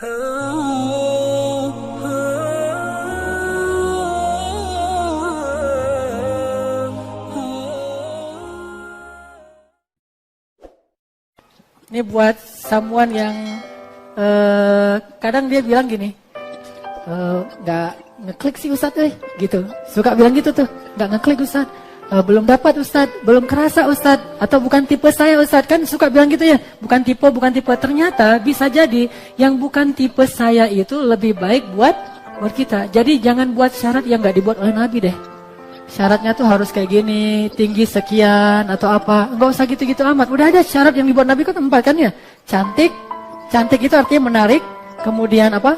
Ini buat someone yang kadang dia bilang gini, nggak ngeklik sih Ustadz, gitu. Suka bilang gitu tuh, nggak ngeklik Ustadz, belum dapat Ustadz, belum kerasa Ustadz, atau bukan tipe saya Ustadz, kan suka bilang gitu ya, bukan tipe. Ternyata bisa jadi yang bukan tipe saya itu lebih baik buat kita. Jadi jangan buat syarat yang nggak dibuat oleh Nabi deh. Syaratnya tuh harus kayak gini, tinggi sekian atau apa. Nggak usah gitu-gitu amat. Udah ada syarat yang dibuat Nabi kan 4 kan ya. Cantik itu artinya menarik. Kemudian apa?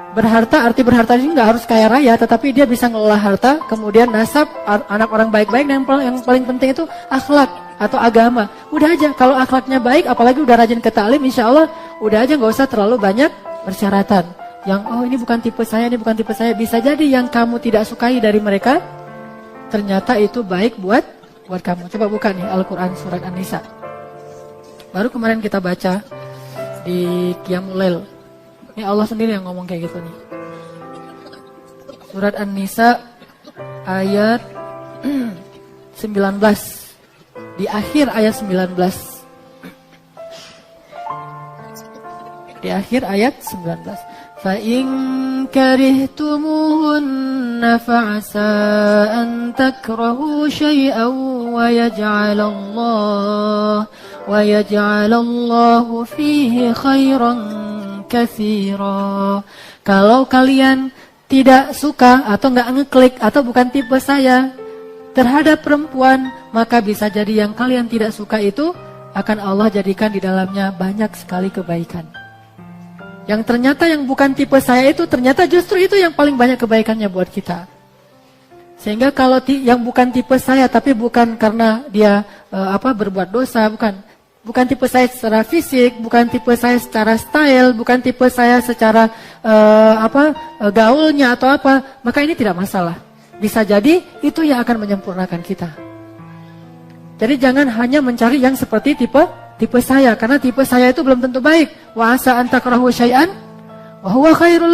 Berharta, arti berharta ini nggak harus kaya raya, tetapi dia bisa ngelola harta. Kemudian nasab, anak orang baik-baik. Dan yang paling penting itu akhlak atau agama. Udah aja. Kalau akhlaknya baik, apalagi udah rajin ke ta'lim, insya Allah udah aja, nggak usah terlalu banyak persyaratan. Yang ini bukan tipe saya, ini bukan tipe saya. Bisa jadi yang kamu tidak sukai dari mereka, ternyata itu baik buat kamu. Coba buka nih Al-Quran surat An-Nisa. Baru kemarin kita baca di Qiyamul Lail. Ini Allah sendiri yang ngomong kayak gitu nih. Surat An-Nisa ayat 19. Di akhir ayat 19. Di akhir ayat 19. فَإِنْ كَرِهْتُمُوهُنَّ فَعَسَىٰ أَنْ تَكْرَهُوا شَيْئًا وَيَجْعَلَ اللَّهُ فِيهِ خَيْرًا كَثِيرًا. Kalau kalian tidak suka atau nggak ngeklik atau bukan tipe saya terhadap perempuan, maka bisa jadi yang kalian tidak suka itu akan Allah jadikan di dalamnya banyak sekali kebaikan. Yang ternyata yang bukan tipe saya itu ternyata justru itu yang paling banyak kebaikannya buat kita. Sehingga kalau yang bukan tipe saya, tapi bukan karena dia berbuat dosa, bukan tipe saya secara fisik, bukan tipe saya secara style, bukan tipe saya secara gaulnya atau apa, maka ini tidak masalah. Bisa jadi itu yang akan menyempurnakan kita. Jadi jangan hanya mencari yang seperti tipe saya, karena tipe saya itu belum tentu baik. Wa asa an takrahu syai'an wa huwa khairul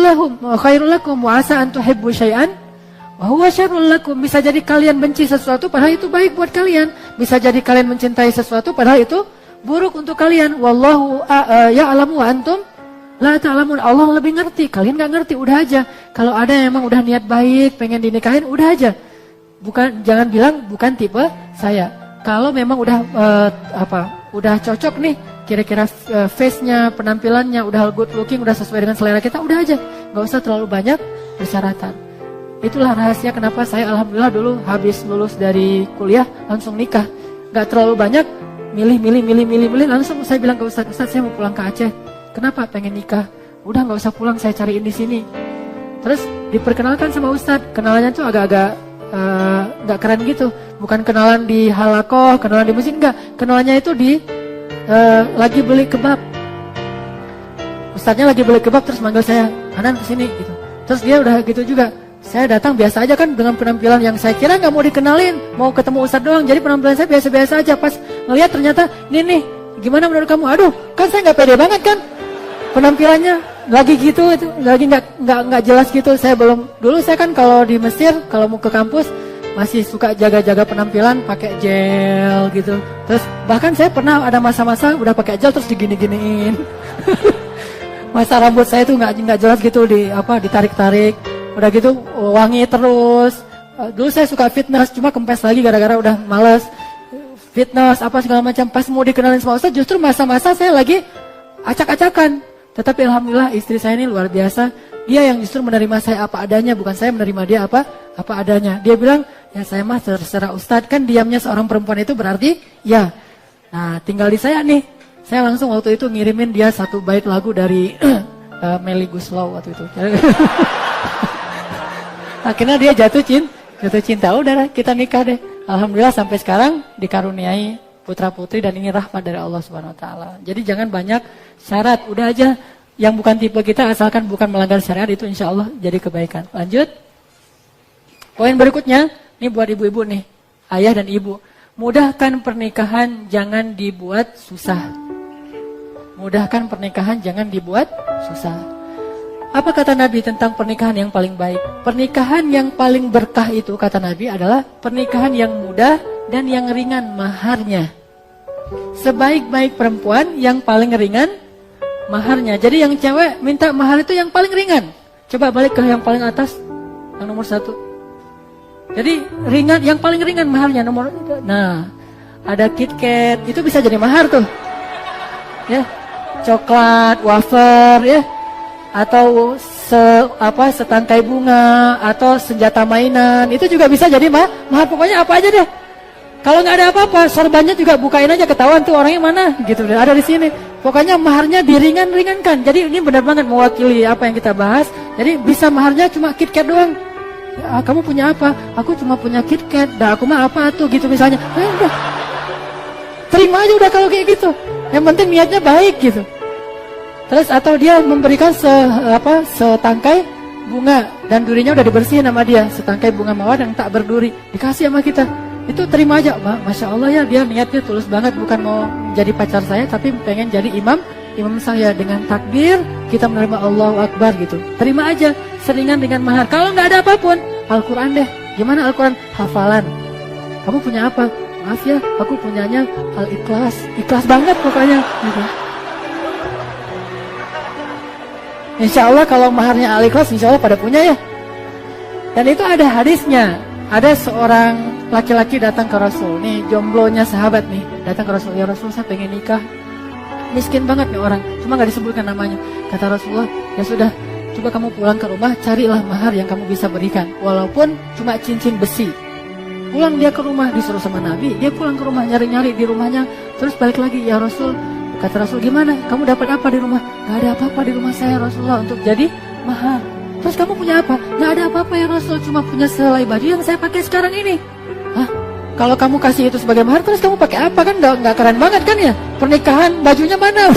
lakum wa asa an tuhibbu syai'an wa huwa syarrul lakum. Bisa jadi kalian benci sesuatu padahal itu baik buat kalian. Bisa jadi kalian mencintai sesuatu padahal itu buruk untuk kalian. Wallahu ya'lamu wa antum la ta'lamun. Allah lebih ngerti, kalian enggak ngerti. Udah aja. Kalau ada yang emang udah niat baik, pengen dinikahin, udah aja. Jangan bilang bukan tipe saya. Kalau memang udah udah cocok nih, kira-kira face-nya, penampilannya, udah good looking, udah sesuai dengan selera kita, udah aja. Gak usah terlalu banyak persyaratan. Itulah rahasia kenapa saya alhamdulillah dulu habis lulus dari kuliah langsung nikah. Gak terlalu banyak, milih, langsung saya bilang ke Ustadz, saya mau pulang ke Aceh. Kenapa? Pengen nikah. Udah gak usah pulang, saya cariin di sini. Terus diperkenalkan sama Ustadz, kenalannya tuh agak-agak nggak keren gitu, bukan kenalan di halakoh, kenalan di masjid, enggak, kenalannya itu di lagi beli kebab. Ustadznya lagi beli kebab terus manggil saya, Hanan kesini gitu. Terus dia udah gitu juga, saya datang biasa aja kan dengan penampilan yang saya kira nggak mau dikenalin, mau ketemu Ustadz doang, jadi penampilan saya biasa-biasa aja. Pas ngelihat ternyata ini nih, gimana menurut kamu? Aduh, kan saya nggak pede banget kan penampilannya. Lagi gitu, itu lagi nggak jelas gitu. Saya belum, dulu saya kan kalau di Mesir kalau mau ke kampus masih suka jaga-jaga penampilan pakai gel gitu. Terus bahkan saya pernah ada masa-masa udah pakai gel terus digini-giniin. Masa rambut saya tuh nggak jelas gitu, ditarik-tarik. Udah gitu wangi terus. Dulu saya suka fitness, cuma kempes lagi gara-gara udah males fitness apa segala macam. Pas mau dikenalin sama Ustaz, justru masa-masa saya lagi acak-acakan. Tetapi alhamdulillah istri saya ini luar biasa. Dia yang justru menerima saya apa adanya, bukan saya menerima dia apa adanya. Dia bilang, ya saya mah terserah Ustadz. Kan diamnya seorang perempuan itu berarti ya. Nah tinggal di saya nih. Saya langsung waktu itu ngirimin dia 1 bait lagu dari Melly Guslow waktu itu. Akhirnya dia jatuh cinta. Udah kita nikah deh. Alhamdulillah sampai sekarang dikaruniai putra putri, dan ini rahmat dari Allah Subhanahu Wa Taala. Jadi jangan banyak syarat, udah aja yang bukan tipe kita asalkan bukan melanggar syariat, itu insya Allah jadi kebaikan. Lanjut, poin berikutnya, ini buat ibu-ibu nih, ayah dan ibu, mudahkan pernikahan, jangan dibuat susah. mudahkan pernikahan, jangan dibuat susah. Apa kata Nabi tentang pernikahan yang paling baik? Pernikahan yang paling berkah itu kata Nabi adalah pernikahan yang mudah dan yang ringan maharnya. Sebaik-baik perempuan yang paling ringan maharnya. Jadi yang cewek minta mahar itu yang paling ringan. Coba balik ke yang paling atas, yang nomor 1. Jadi ringan, yang paling ringan maharnya nomor. Nah, ada KitKat, itu bisa jadi mahar tuh. Ya, coklat, wafer, ya, atau setangkai bunga, atau senjata mainan, itu juga bisa jadi mahar. Pokoknya apa aja deh. Kalau nggak ada apa-apa, sorbannya juga bukain aja, ketahuan tuh orangnya mana, gitu. Ada di sini. Pokoknya maharnya diringankan. Jadi ini benar banget mewakili apa yang kita bahas. Jadi bisa maharnya cuma KitKat doang. Ya, kamu punya apa? Aku cuma punya KitKat. Dah aku mah apa tuh gitu misalnya. Udah. Terima aja udah kalau kayak gitu. Yang penting niatnya baik gitu. Terus atau dia memberikan setangkai bunga dan durinya udah dibersihin sama dia, setangkai bunga mawar yang tak berduri, dikasih sama kita. Itu terima aja, Masya Allah ya, dia niatnya tulus banget, bukan mau jadi pacar saya, tapi pengen jadi imam saya. Dengan takbir kita menerima Allahu Akbar gitu. Terima aja, seringan dengan mahar. Kalau nggak ada apapun, Al-Quran deh. Gimana Al-Quran? Hafalan. Kamu punya apa? Maaf ya, aku punyanya Al-Ikhlas. Ikhlas banget pokoknya gitu. Insya Allah kalau maharnya Al-Ikhlas, insya Allah pada punya ya. Dan itu ada hadisnya. Ada seorang laki-laki datang ke Rasul. Nih jomblonya sahabat nih, datang ke Rasul. Ya Rasul, saya pengen nikah. Miskin banget nih orang, cuma gak disebutkan namanya. Kata Rasulullah, ya sudah, coba kamu pulang ke rumah, carilah mahar yang kamu bisa berikan, walaupun cuma cincin besi. Pulang dia ke rumah, disuruh sama Nabi, dia pulang ke rumah, nyari-nyari di rumahnya. Terus balik lagi, ya Rasul, kata Rasul, gimana? Kamu dapat apa di rumah? Gak ada apa-apa di rumah saya Rasulullah untuk jadi mahar. Terus kamu punya apa? Gak ada apa-apa ya Rasul, cuma punya sehelai baju yang saya pakai sekarang ini. Hah? Kalau kamu kasih itu sebagai mahar, terus kamu pakai apa? Kan gak keren banget kan ya? Pernikahan bajunya mana?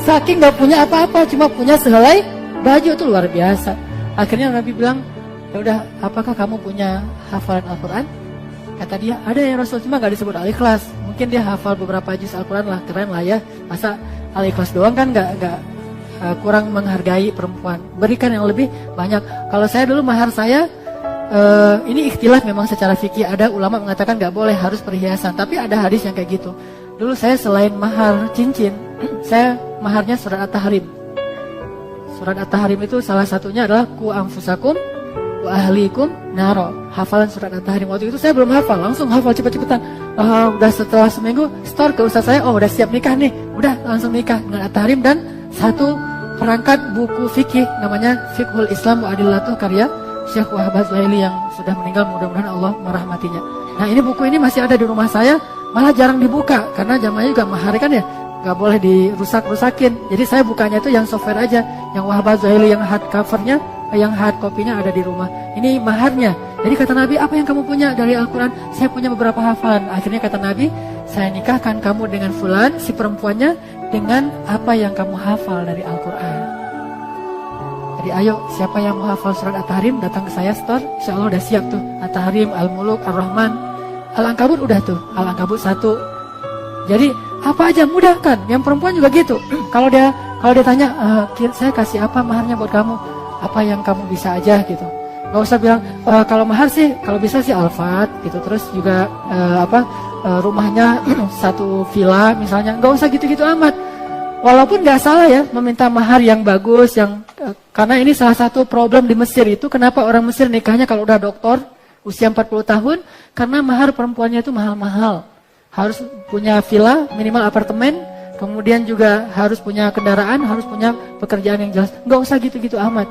Saking gak punya apa-apa, cuma punya sehelai baju, itu luar biasa. Akhirnya Nabi bilang, ya udah, apakah kamu punya hafalan Al-Quran? Kata dia, ada ya Rasul, cuma gak disebut Al-Ikhlas. Mungkin dia hafal beberapa juz Al-Quran lah, keren lah ya. Masa Al-Ikhlas doang kan gak kurang menghargai perempuan. Berikan yang lebih banyak. Kalau saya dulu mahar saya, ini ikhtilaf memang secara fikih. Ada ulama mengatakan gak boleh, harus perhiasan. Tapi ada hadis yang kayak gitu. Dulu saya selain mahar cincin, saya maharnya surat At-Tahrim. Surat At-Tahrim itu salah satunya adalah ku anfusakum wa ahlikum naro. Hafalan surat At-Tahrim. Waktu itu saya belum hafal, langsung hafal cepet-cepetan. Udah setelah seminggu store ke ustaz saya, udah siap nikah nih. Udah langsung nikah dengan At-Tahrim dan satu perangkat buku fikih namanya Fiqhul Islam wa Adillatuh, karya Syekh Wahbah Zuhaili yang sudah meninggal, mudah-mudahan Allah merahmatinya. Nah ini buku ini masih ada di rumah saya, malah jarang dibuka karena zamannya juga mahar kan ya, gak boleh dirusak-rusakin. Jadi saya bukanya itu yang software aja, yang Wahbah Zuhaili yang hard covernya, yang hard copy-nya ada di rumah. Ini maharnya. Jadi kata Nabi, apa yang kamu punya dari Al-Quran? Saya punya beberapa hafalan. Akhirnya kata Nabi, saya nikahkan kamu dengan fulan, si perempuannya, dengan apa yang kamu hafal dari Al-Quran. Jadi ayo, siapa yang mau hafal surat At-Tahrim, datang ke saya store, insya Allah udah siap tuh. At-Tahrim, Al-Muluk, Ar-Rahman, Al-Ankabut udah tuh, Al-Ankabut 1. Jadi apa aja mudahkan. Yang perempuan juga gitu. Kalau dia tanya, saya kasih apa maharnya buat kamu? Apa yang kamu bisa aja gitu. Gak usah bilang, kalau mahar sih, kalau bisa sih Al-Fat gitu. Terus juga rumahnya satu villa misalnya. Gak usah gitu-gitu amat. Walaupun gak salah ya meminta mahar yang bagus, yang karena ini salah satu problem di Mesir itu. Kenapa orang Mesir nikahnya kalau udah doktor usia 40 tahun, karena mahar perempuannya itu mahal-mahal. Harus punya villa, minimal apartemen, kemudian juga harus punya kendaraan, harus punya pekerjaan yang jelas. Gak usah gitu-gitu amat.